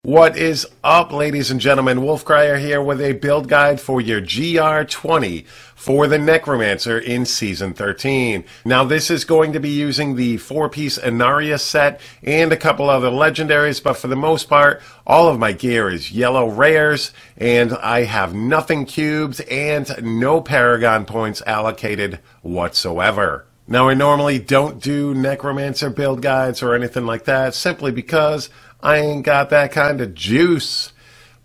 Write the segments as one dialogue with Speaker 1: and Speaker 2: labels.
Speaker 1: What is up, ladies and gentlemen? Wolfcrier here with a build guide for your GR20 for the Necromancer in Season 13. Now, this is going to be using the 4-piece Inarius Set and a couple other legendaries, but for the most part, all of my gear is yellow rares, and I have nothing cubed and no Paragon points allocated whatsoever. Now, I normally don't do Necromancer build guides or anything like that, simply because I ain't got that kind of juice.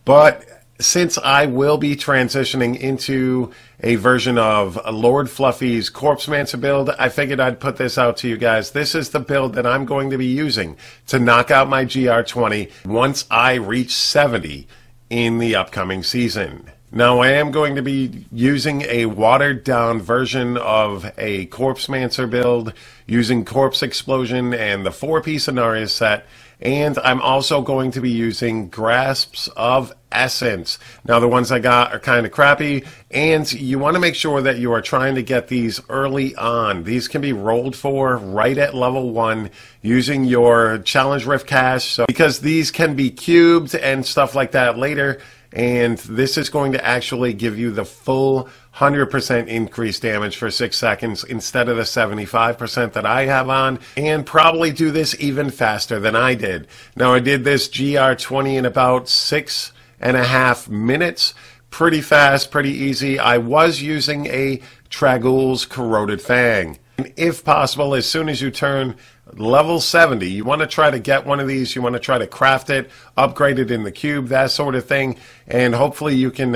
Speaker 1: But since I will be transitioning into a version of Lord Fluffy's corpsemancer build, I figured I'd put this out to you guys. This is the build that I'm going to be using to knock out my GR20 once I reach 70 in the upcoming season. Now, I am going to be using a watered-down version of a corpsemancer build using Corpse Explosion and the 4-piece Inarius Set, and I'm also going to be using Grasps of Essence. Now, the ones I got are kind of crappy, and you want to make sure that you are trying to get these early on. These can be rolled for right at level 1 using your Challenge Rift cache, so because these can be cubed and stuff like that later. And this is going to actually give you the full 100% increased damage for 6 seconds instead of the 75% that I have on, and probably do this even faster than I did. Now, I did this GR20 in about 6.5 minutes. Pretty fast, pretty easy. I was using a Tragoul's Corroded Fang. And if possible, as soon as you turn level 70, you want to try to get one of these. You want to try to craft it, upgrade it in the cube, that sort of thing. And hopefully you can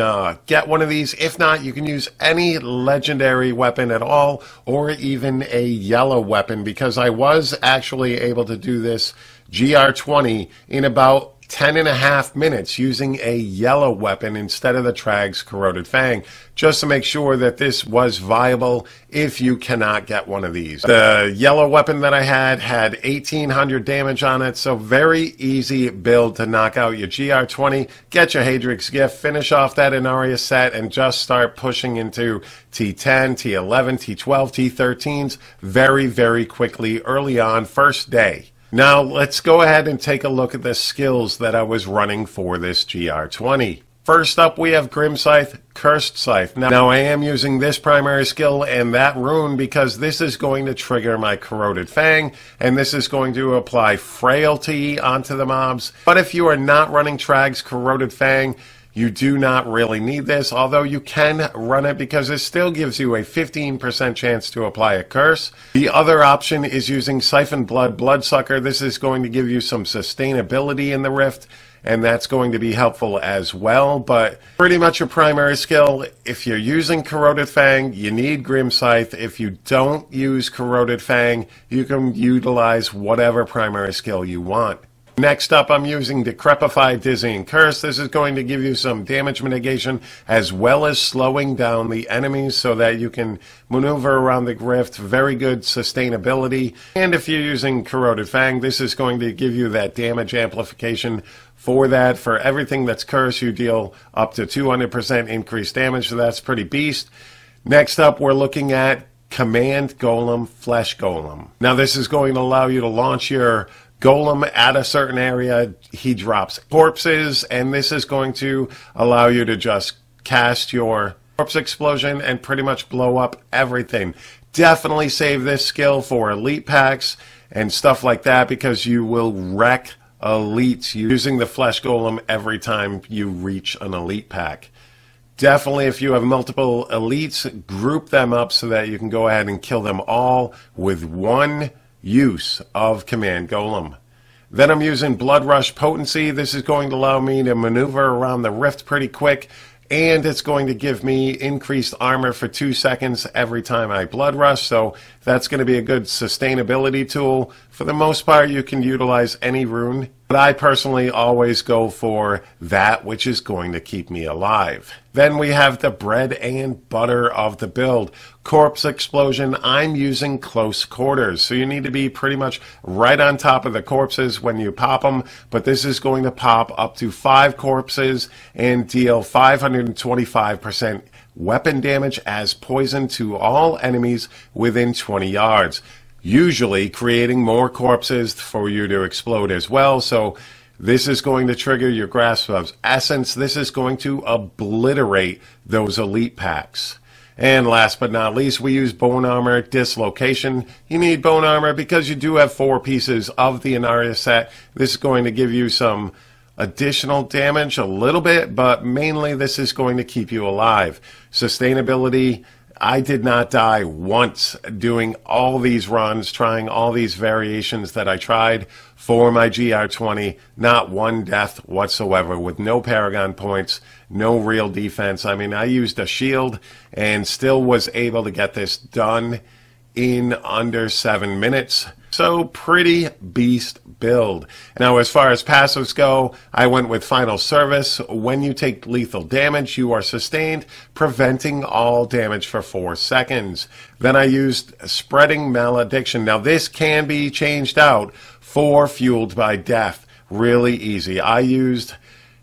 Speaker 1: get one of these. If not, you can use any legendary weapon at all, or even a yellow weapon, because I was actually able to do this GR20 in about 10.5 minutes using a yellow weapon instead of the Trag's Corroded Fang, just to make sure that this was viable if you cannot get one of these. The yellow weapon that I had 1800 damage on it, so very easy build to knock out your GR20, get your Hadric's Gift, finish off that Inarius Set, and just start pushing into T10, T11, T12, T13s very, very quickly early on, first day. Now, let's go ahead and take a look at the skills that I was running for this GR20. First up, we have Grim Scythe, Cursed Scythe. Now, I am using this primary skill and that rune because this is going to trigger my Corroded Fang, and this is going to apply Frailty onto the mobs. But if you are not running Trag's Corroded Fang, you do not really need this, although you can run it because it still gives you a 15% chance to apply a curse. The other option is using Siphon Blood Bloodsucker. This is going to give you some sustainability in the Rift, and that's going to be helpful as well. But pretty much your primary skill, if you're using Corroded Fang, you need Grim Scythe. If you don't use Corroded Fang, you can utilize whatever primary skill you want. Next up, I'm using Decrepify, Dizzying Curse. This is going to give you some damage mitigation as well as slowing down the enemies so that you can maneuver around the rift. Very good sustainability. And if you're using Corroded Fang, this is going to give you that damage amplification for that. For everything that's cursed, you deal up to 200% increased damage, so that's pretty beast. Next up, we're looking at Command Golem, Flesh Golem. Now, this is going to allow you to launch your Golem at a certain area. He drops corpses, and this is going to allow you to just cast your Corpse Explosion and pretty much blow up everything. Definitely save this skill for elite packs and stuff like that, because you will wreck elites using the Flesh Golem every time you reach an elite pack. Definitely, if you have multiple elites, group them up so that you can go ahead and kill them all with one use of Command Golem. Then I'm using Blood Rush Potency. This is going to allow me to maneuver around the rift pretty quick, and it's going to give me increased armor for 2 seconds every time I Blood Rush, so that's going to be a good sustainability tool. For the most part, you can utilize any rune, but I personally always go for that which is going to keep me alive. Then we have the bread and butter of the build. Corpse Explosion, I'm using close quarters, so you need to be pretty much right on top of the corpses when you pop them, but this is going to pop up to 5 corpses and deal 525% weapon damage as poison to all enemies within 20 yards. Usually creating more corpses for you to explode as well, so This is going to trigger your Grasp of Essence. This is going to obliterate those elite packs. And last but not least, we use Bone Armor Dislocation. You need Bone Armor because you do have 4 pieces of the Inarius Set. This is going to give you some additional damage a little bit, but mainly this is going to keep you alive. Sustainability, I did not die once doing all these runs, trying all these variations that I tried for my GR20. Not one death whatsoever with no Paragon points, no real defense. I mean, I used a shield and still was able to get this done in under 7 minutes. So pretty beast build. Now as far as passives go, I went with Final Service. When you take lethal damage, you are sustained, preventing all damage for 4 seconds. Then I used Spreading Malediction. Now this can be changed out for Fueled by Death. Really easy. I used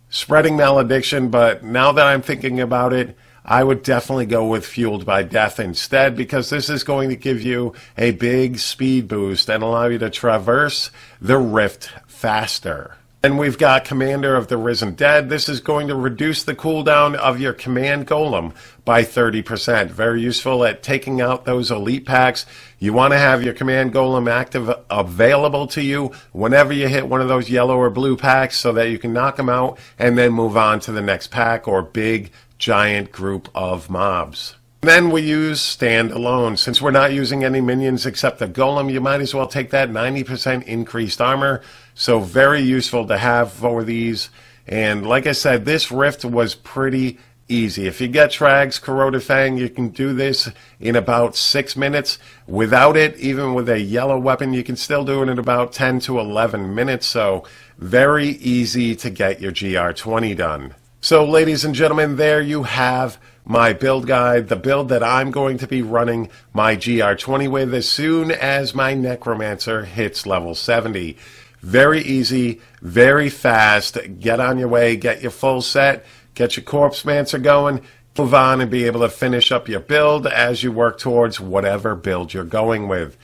Speaker 1: Spreading Malediction, but now that I'm thinking about it, I would definitely go with Fueled by Death instead, because this is going to give you a big speed boost and allow you to traverse the rift faster. And we've got Commander of the Risen Dead. This is going to reduce the cooldown of your command golem by 30%. Very useful at taking out those elite packs. You want to have your command golem active available to you whenever you hit one of those yellow or blue packs so that you can knock them out and then move on to the next pack or big giant group of mobs. Then we use Standalone. Since we're not using any minions except the golem, you might as well take that 90% increased armor. So very useful to have for these. And like I said, this rift was pretty easy. If you get Trag's Corroded Fang, you can do this in about 6 minutes. Without it, even with a yellow weapon, you can still do it in about 10 to 11 minutes. So very easy to get your GR20 done. So ladies and gentlemen, there you have my build guide, the build that I'm going to be running my GR20 with as soon as my Necromancer hits level 70. Very easy, very fast. Get on your way, get your full set, get your corpsemancer going, move on and be able to finish up your build as you work towards whatever build you're going with.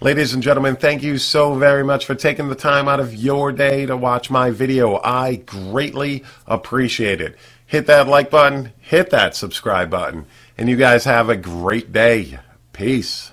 Speaker 1: Ladies and gentlemen, thank you so very much for taking the time out of your day to watch my video. I greatly appreciate it. Hit that like button, hit that subscribe button, and you guys have a great day. Peace.